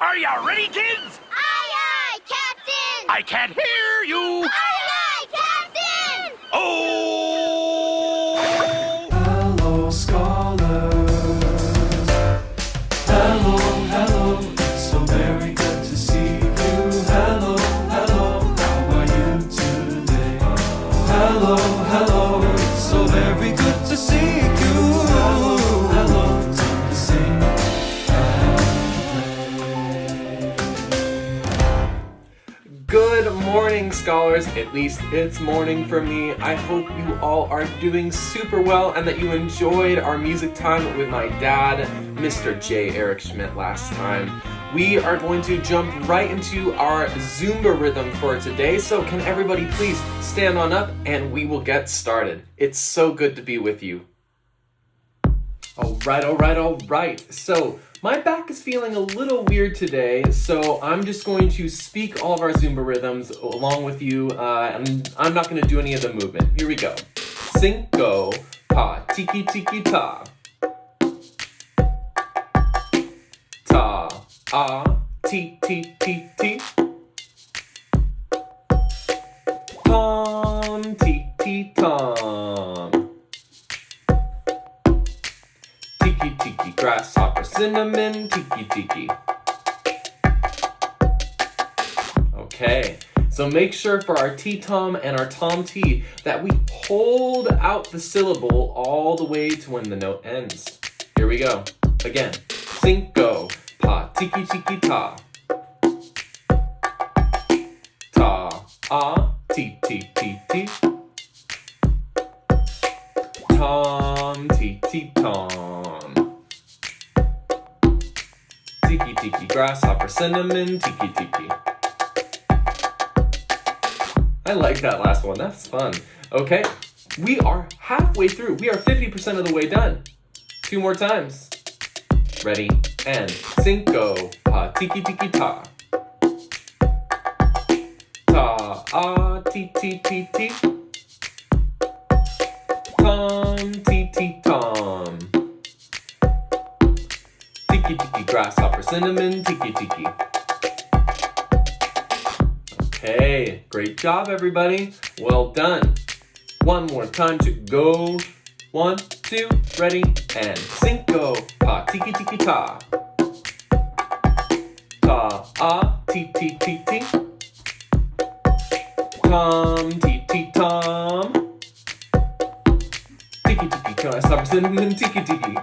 Are you ready, kids? Aye, aye, Captain! I can't hear you! Aye, aye, Captain! Oh! Hello, scholars. Hello, hello. It's so very good to see you. Hello, hello. How are you today? Hello, hello. It's so very good to see you. Hello, hello. Time to sing and play. Good morning, scholars. At least it's morning for me. I hope you all are doing super well and that you enjoyed our music time with my dad, Mr. J. Eric Schmidt, last time. We are going to jump right into our Zumba rhythm for today. So can everybody please stand on up and we will get started. It's so good to be with you. All right. So my back is feeling a little weird today, so I'm just going to speak all of our Zumba rhythms along with you, and I'm not going to do any of the movement. Here we go. Cinco, pa, tiki tiki ta. Ta, ah, ti ti ti ti. Tom, ti ti tom. Tiki tiki, grasshopper, cinnamon, tiki tiki. Okay, so make sure for our T-tom and our tom-t that we hold out the syllable all the way to when the note ends. Here we go. Again. Cinco, pa, tiki tiki ta. Ta, ah, ti ti ti ti. Tom, ti ti tom. Tiki tiki, grasshopper, cinnamon, tiki tiki. I like that last one. That's fun. Okay, we are halfway through. We are 50% of the way done. 2 more times. Ready, and cinco, pa, tiki tiki ta. Ta, ah, ti ti ti ti. Tom, ti ti tom. Tiki tiki, grasshopper, cinnamon, tiki tiki. Okay, great job everybody. Well done. One more time to go. 1, 2, ready, and cinco, pa, tiki tiki ta. Ta, ah, ti ti ti ti. Tom, ti ti tom. Tiki tiki, grasshopper, cinnamon, tiki tiki.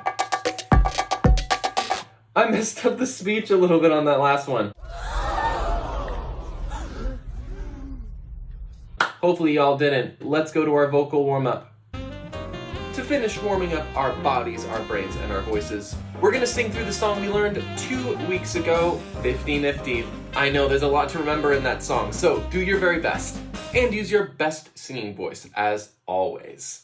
I messed up the speech a little bit on that last one. Hopefully y'all didn't. Let's go to our vocal warm-up. To finish warming up our bodies, our brains, and our voices, we're gonna sing through the song we learned 2 weeks ago, 50 Nifty. I know there's a lot to remember in that song, so do your very best. And use your best singing voice, as always.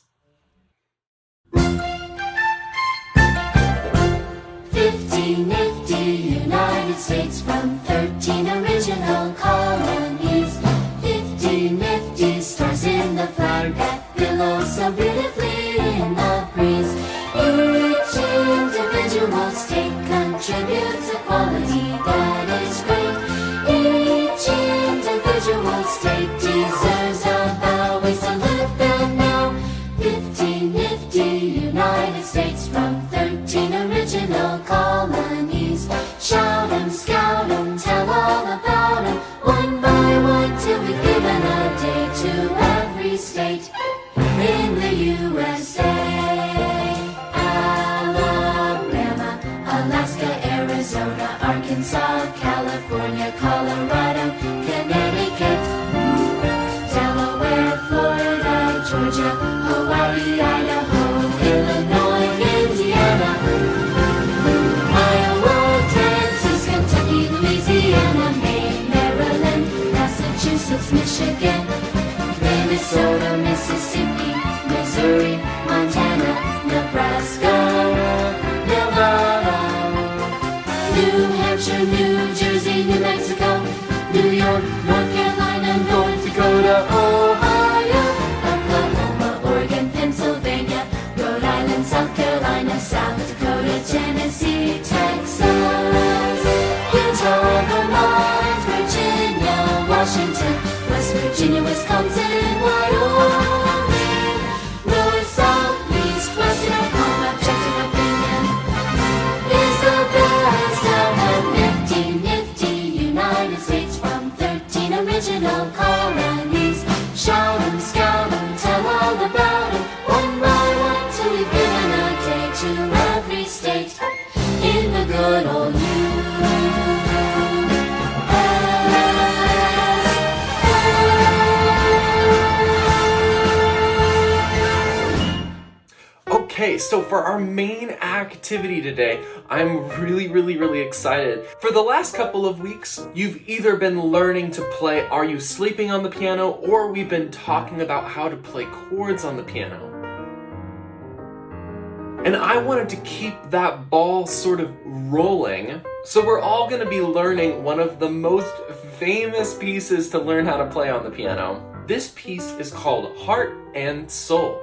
50 nifty United States from 13 original colonies. 50 nifty stars in the flag that billows so beautifully in the breeze. Each individual state contributes a quality that is great. Each individual state deserves a bow. We salute them now. 50 nifty United States from 13 original colonies. Shout 'em, scout 'em, tell all about 'em, one by one till we've given a day to every state in the USA. Alabama, Alaska, Arizona, Arkansas, California, Colorado, Connecticut, Delaware, Florida, Georgia, Hawaii, Idaho, Illinois, Indiana, Iowa, Texas, Kentucky, Louisiana, Maine, Maryland, Massachusetts, Michigan, Minnesota, Mississippi, Missouri, Montana, Nebraska, Nevada, New Hampshire, New Jersey, New Mexico, New York, North Carolina, North Dakota, Ohio, Oklahoma, Oregon, Pennsylvania, Rhode Island, South Carolina, South Dakota, Tennessee, Texas, Utah, Okay, so for our main activity today, I'm really excited. For the last couple of weeks, you've either been learning to play Are You Sleeping on the piano, or we've been talking about how to play chords on the piano. And I wanted to keep that ball sort of rolling, so we're all gonna be learning one of the most famous pieces to learn how to play on the piano. This piece is called Heart and Soul.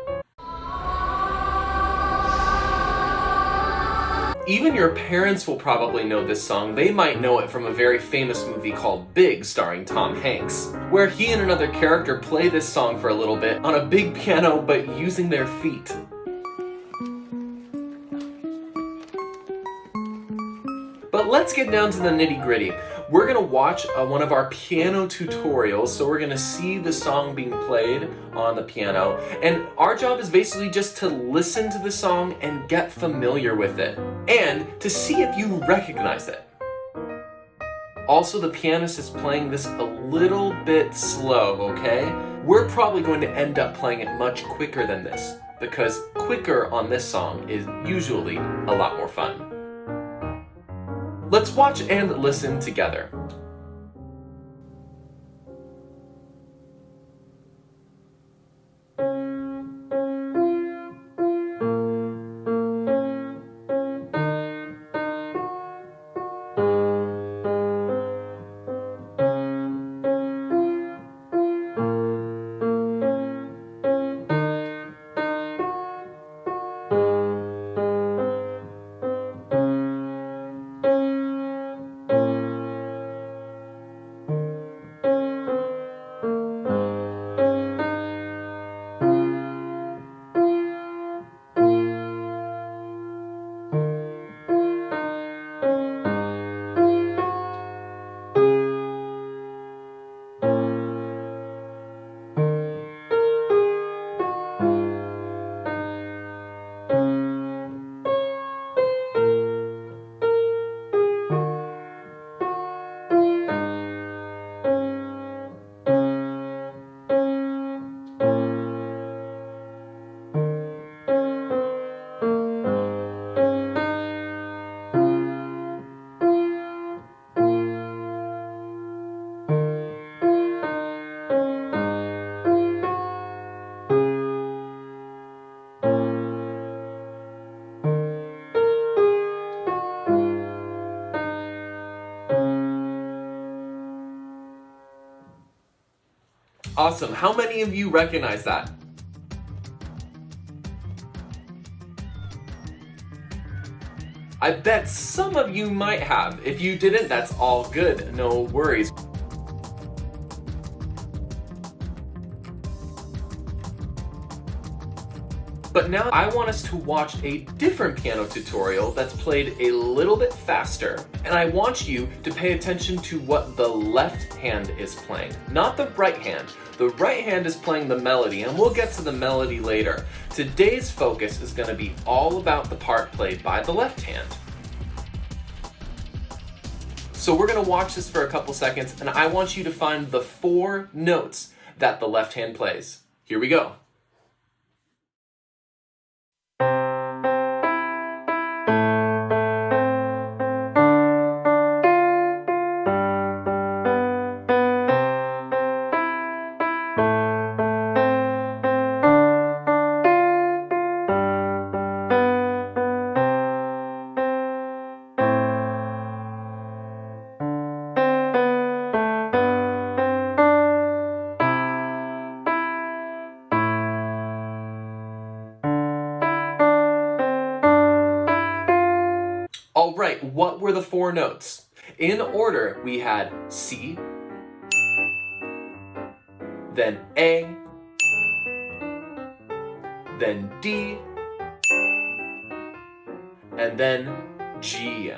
Even your parents will probably know this song. They might know it from a very famous movie called Big, starring Tom Hanks, where he and another character play this song for a little bit on a big piano but using their feet. But let's get down to the nitty-gritty. We're gonna watch one of our piano tutorials, so we're gonna see the song being played on the piano, and our job is basically just to listen to the song and get familiar with it, and to see if you recognize it. Also, the pianist is playing this a little bit slow, okay? We're probably going to end up playing it much quicker than this, because quicker on this song is usually a lot more fun. Let's watch and listen together. Awesome. How many of you recognize that? I bet some of you might have. If you didn't, that's all good. No worries. But now I want us to watch a different piano tutorial that's played a little bit faster. And I want you to pay attention to what the left hand is playing, not the right hand. The right hand is playing the melody, and we'll get to the melody later. Today's focus is going to be all about the part played by the left hand. So we're going to watch this for a couple seconds, and I want you to find the 4 notes that the left hand plays. Here we go. All right, what were the 4 notes? In order, we had C, then A, then D, and then G.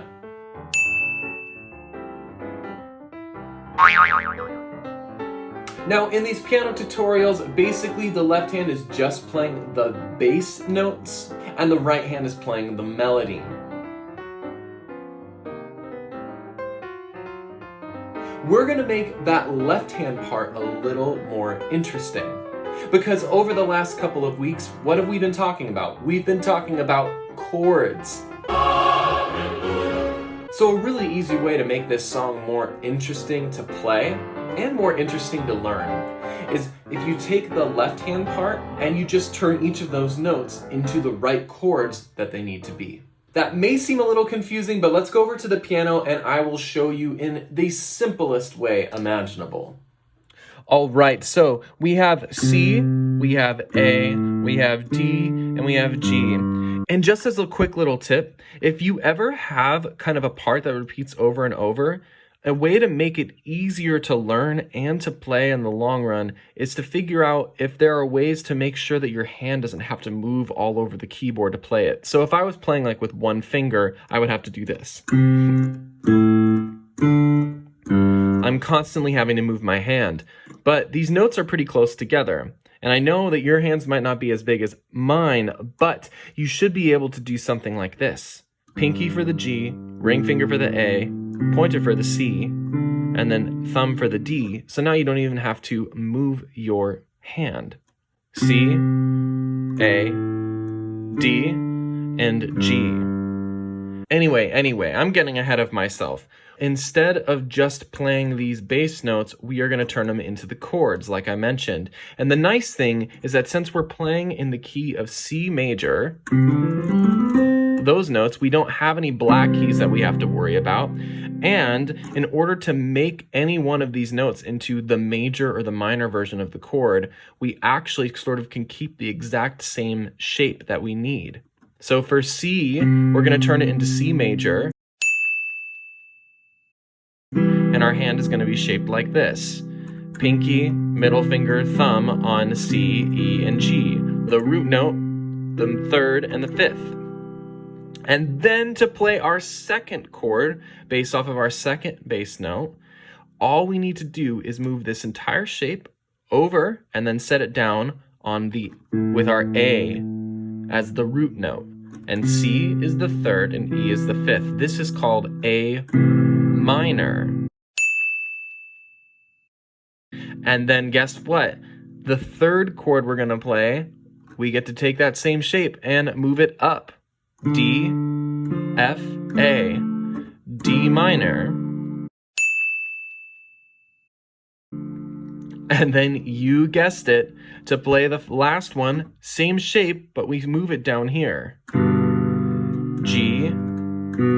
Now, in these piano tutorials, basically the left hand is just playing the bass notes, and the right hand is playing the melody. We're gonna make that left hand part a little more interesting. Because over the last couple of weeks, what have we been talking about? We've been talking about chords. So a really easy way to make this song more interesting to play and more interesting to learn is if you take the left-hand part and you just turn each of those notes into the right chords that they need to be. That may seem a little confusing, but let's go over to the piano and I will show you in the simplest way imaginable. All right, so we have C, we have A, we have D, and we have G. And just as a quick little tip, if you ever have kind of a part that repeats over and over, a way to make it easier to learn and to play in the long run is to figure out if there are ways to make sure that your hand doesn't have to move all over the keyboard to play it. So if I was playing like with one finger, I would have to do this. I'm constantly having to move my hand, but these notes are pretty close together. And I know that your hands might not be as big as mine, but you should be able to do something like this. Pinky for the G, ring finger for the A, pointer for the C, and then thumb for the D. So now you don't even have to move your hand. C, A, D, and G. Anyway, I'm getting ahead of myself. Instead of just playing these bass notes, we are going to turn them into the chords, like I mentioned. And the nice thing is that since we're playing in the key of C major, those notes, we don't have any black keys that we have to worry about. And in order to make any one of these notes into the major or the minor version of the chord, we actually sort of can keep the exact same shape that we need. So for C, we're going to turn it into C major. And our hand is going to be shaped like this. Pinky, middle finger, thumb on C, E, and G. The root note, the third, and the fifth. And then to play our second chord, based off of our second bass note, all we need to do is move this entire shape over and then set it down on with our A as the root note. And C is the third and E is the fifth. This is called A minor. And then guess what? The third chord we're going to play, we get to take that same shape and move it up. D, F, A, D minor. And then you guessed it, to play the last one, same shape, but we move it down here. G,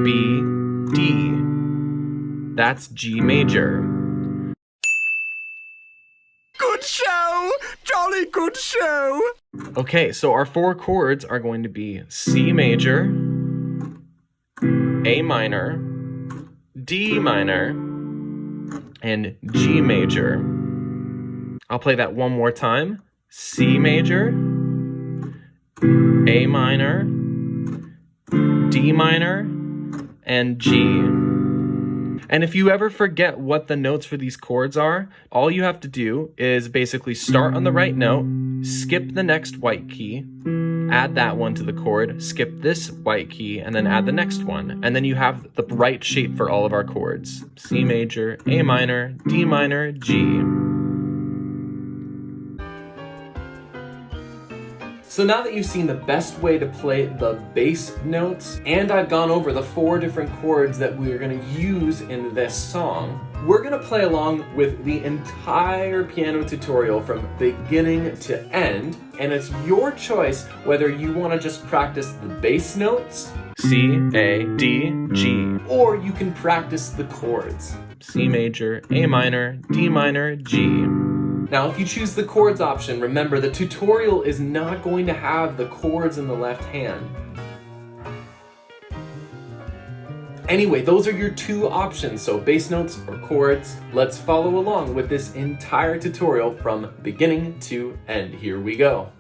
B, D. That's G major. Good show! Jolly good show! Okay, so our four chords are going to be C major, A minor, D minor, and G major. I'll play that one more time. C major, A minor, D minor, and G. And if you ever forget what the notes for these chords are, all you have to do is basically start on the right note, skip the next white key, add that one to the chord, skip this white key, and then add the next one. And then you have the right shape for all of our chords. C major, A minor, D minor, G. So now that you've seen the best way to play the bass notes, and I've gone over the 4 different chords that we're going to use in this song, we're going to play along with the entire piano tutorial from beginning to end, and it's your choice whether you want to just practice the bass notes, C, A, D, G, or you can practice the chords, C major, A minor, D minor, G. Now, if you choose the chords option, remember the tutorial is not going to have the chords in the left hand. Anyway, those are your 2 options, so bass notes or chords. Let's follow along with this entire tutorial from beginning to end. Here we go.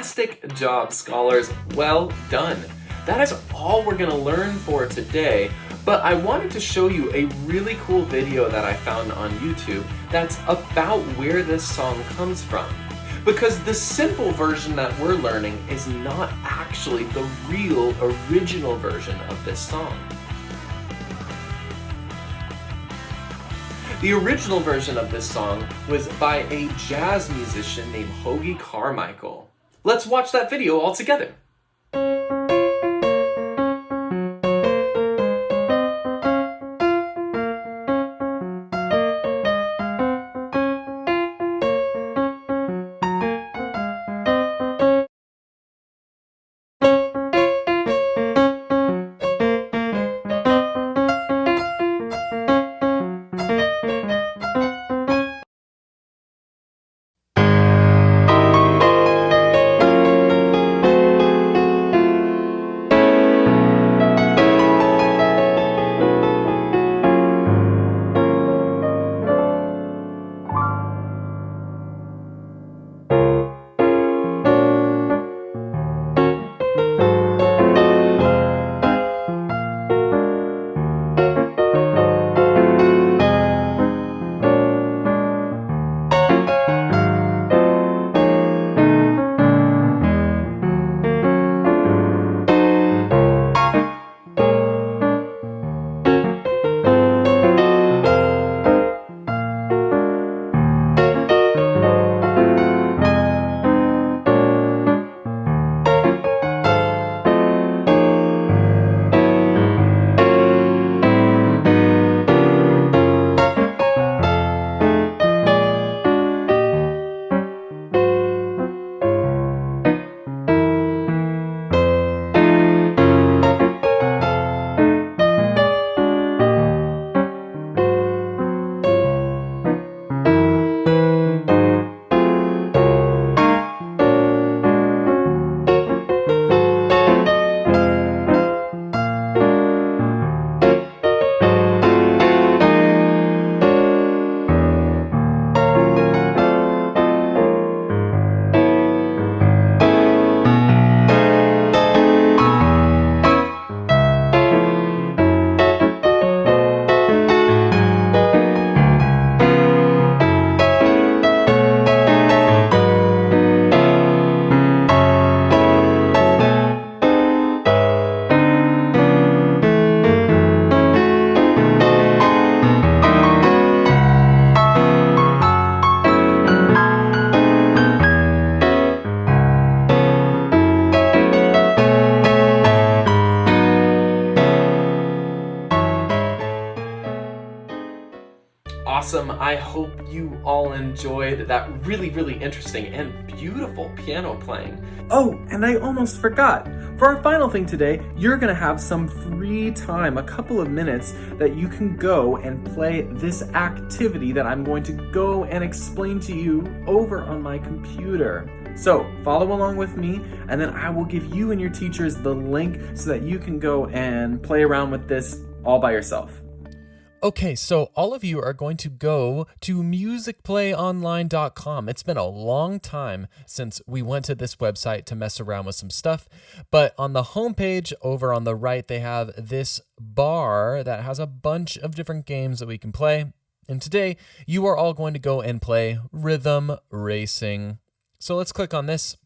Fantastic job, scholars. Well done. That is all we're going to learn for today, but I wanted to show you a really cool video that I found on YouTube that's about where this song comes from. Because the simple version that we're learning is not actually the real original version of this song. The original version of this song was by a jazz musician named Hoagy Carmichael. Let's watch that video all together. Awesome. I hope you all enjoyed that really interesting and beautiful piano playing. Oh, and I almost forgot. For our final thing today, you're gonna have some free time, a couple of minutes, that you can go and play this activity that I'm going to go and explain to you over on my computer. So follow along with me, and then I will give you and your teachers the link so that you can go and play around with this all by yourself. Okay, so all of you are going to go to musicplayonline.com. It's been a long time since we went to this website to mess around with some stuff, but on the homepage over on the right, they have this bar that has a bunch of different games that we can play. And today, you are all going to go and play Rhythm Racing. So let's click on this.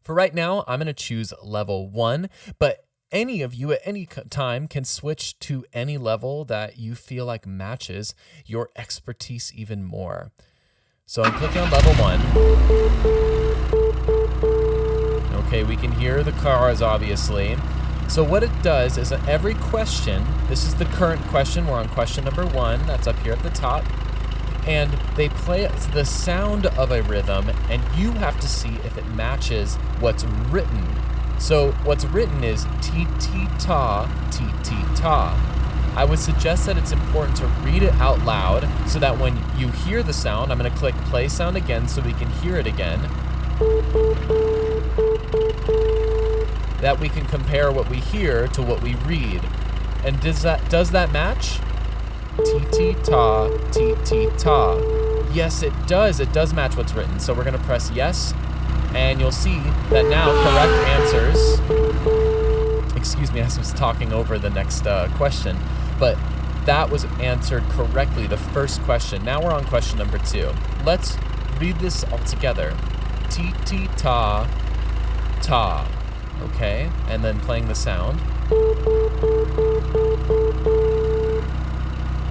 For right now, I'm going to choose level 1, but any of you at any time can switch to any level that you feel like matches your expertise even more. So I'm clicking on level 1. Okay, we can hear the cars, obviously. So what it does is that every question, this is the current question, we're on question number 1, that's up here at the top, and they play the sound of a rhythm, and you have to see if it matches what's written. So what's written is ti-ti-ta, ti-ti-ta. I would suggest that it's important to read it out loud so that when you hear the sound, I'm going to click play sound again so we can hear it again. That we can compare what we hear to what we read. And does that match? Ti-ti-ta, ti-ti-ta. Yes, it does. It does match what's written. So we're going to press yes. And you'll see that now correct answers, excuse me, I was talking over the next question, but that was answered correctly, the first question. Now we're on question number 2. Let's read this all together. Ti-ti-ta, ta. Okay, and then playing the sound.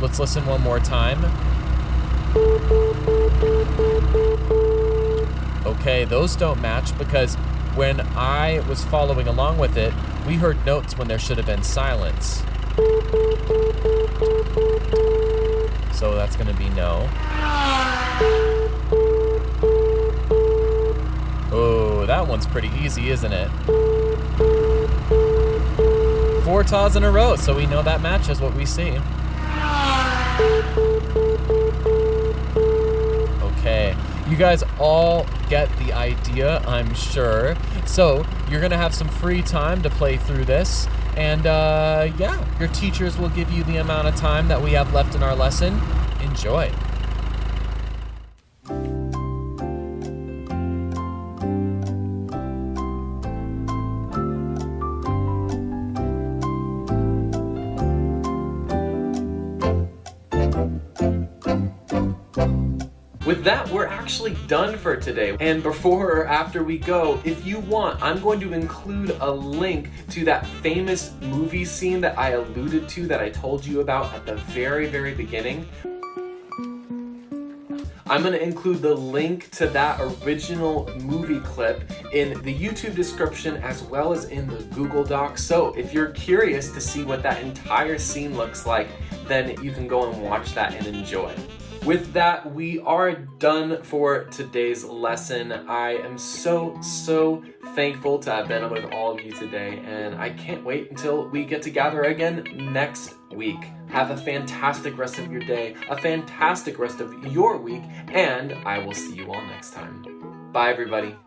Let's listen one more time. Okay, those don't match because when I was following along with it, we heard notes when there should have been silence. So that's gonna be no. Oh, that one's pretty easy, isn't it? 4 ta's in a row, so we know that matches what we see. Okay, you guys all get the idea, I'm sure. So you're gonna have some free time to play through this, and yeah, your teachers will give you the amount of time that we have left in our lesson. Enjoy. With that, we're actually done for today. And before or after we go, if you want, I'm going to include a link to that famous movie scene that I alluded to, that I told you about at the very, very beginning. I'm going to include the link to that original movie clip in the YouTube description as well as in the Google Doc. So if you're curious to see what that entire scene looks like, then you can go and watch that and enjoy. With that, we are done for today's lesson. I am so thankful to have been with all of you today, and I can't wait until we get to gather again next week. Have a fantastic rest of your day, a fantastic rest of your week, and I will see you all next time. Bye, everybody.